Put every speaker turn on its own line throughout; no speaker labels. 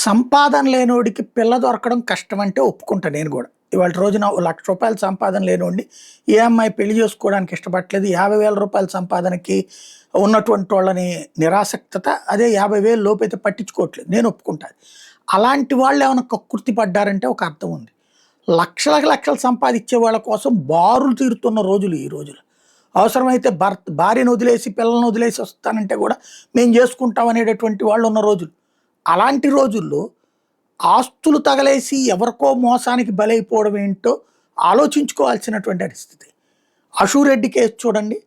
సంపాదన లేనోడికి పిల్ల దొరకడం కష్టం అంటే ఒప్పుకుంటా నేను కూడా. ఇవాళ రోజున ఓ ₹1,00,000 సంపాదన లేనోడిని ఏ అమ్మాయి పెళ్లి చేసుకోవడానికి ఇష్టపడట్లేదు. ₹50,000 సంపాదనకి ఉన్నటువంటి వాళ్ళని నిరాసక్తత అదే 50,000 లోపైతే పట్టించుకోవట్లేదు. నేను ఒప్పుకుంటాను. అలాంటి వాళ్ళు ఏమైనా కక్కుర్తి పడ్డారంటే ఒక అర్థం ఉంది. లక్షలకు లక్షలు సంపాదించే వాళ్ళ కోసం బారులు తీరుతున్న రోజులు ఈ రోజులు. అవసరమైతే భార్యను వదిలేసి పిల్లల్ని వదిలేసి వస్తానంటే కూడా మేము చేసుకుంటాం అనేటటువంటి వాళ్ళు ఉన్న రోజులు. అలాంటి రోజుల్లో ఆస్తులు తగలేసి ఎవరికో మోసానికి బలైపోవడం ఏంటో ఆలోచించుకోవాల్సినటువంటి పరిస్థితి. అశూరెడ్డి కేసు చూడండి.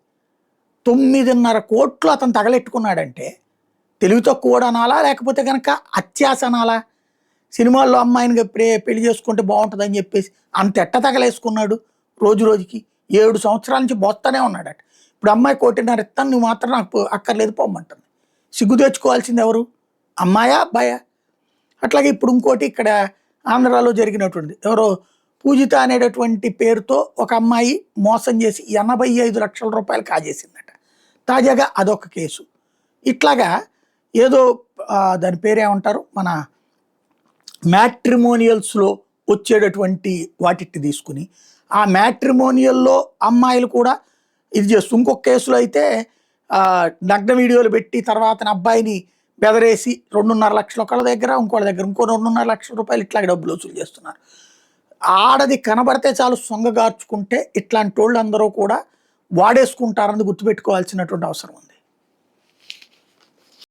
9.5 కోట్లు అతను తగలెట్టుకున్నాడంటే తెలివి తక్కువ అనాలా, లేకపోతే కనుక అత్యాస అనాలా? సినిమాల్లో అమ్మాయిని పెళ్లి చేసుకుంటే బాగుంటుందని చెప్పేసి అంత ఎట్ట తగలేసుకున్నాడు. రోజు రోజుకి 7 సంవత్సరాల నుంచి బోస్తానే ఉన్నాడట. ఇప్పుడు అమ్మాయి 1.5 ఇస్తాను, నువ్వు మాత్రం నాకు అక్కర్లేదు పొమ్మంటుంది. సిగ్గు తెచ్చుకోవాల్సింది ఎవరు? అమ్మాయా అబ్బాయా? అట్లాగే ఇప్పుడు ఇంకోటి ఇక్కడ ఆంధ్రాలో జరిగినటువంటిది. ఎవరో పూజిత అనేటటువంటి పేరుతో ఒక అమ్మాయి మోసం చేసి ₹85 లక్షల కాజేసిందట. తాజాగా అదొక కేసు. ఇట్లాగా ఏదో దాని పేరేమంటారు, మన మ్యాట్రిమోనియల్స్లో వచ్చేటటువంటి వాటిని తీసుకుని ఆ మ్యాట్రిమోనియల్లో అమ్మాయిలు కూడా ఇది చేస్తూ, ఇంకొక కేసులో అయితే నగ్న వీడియోలు పెట్టి తర్వాత అబ్బాయిని బెదరేసి 2.5 లక్షలు ఒకళ్ళ దగ్గర, ఇంకోళ్ళ దగ్గర ఇంకో ₹2.5 లక్షల ఇట్లాగే డబ్బులు వసూలు చేస్తున్నారు. ఆడది కనబడితే చాలు సొంగగార్చుకుంటే ఇట్లాంటి వాళ్ళు అందరూ కూడా వాడేసుకుంటారని గుర్తుపెట్టుకోవాల్సినటువంటి అవసరం ఉంది.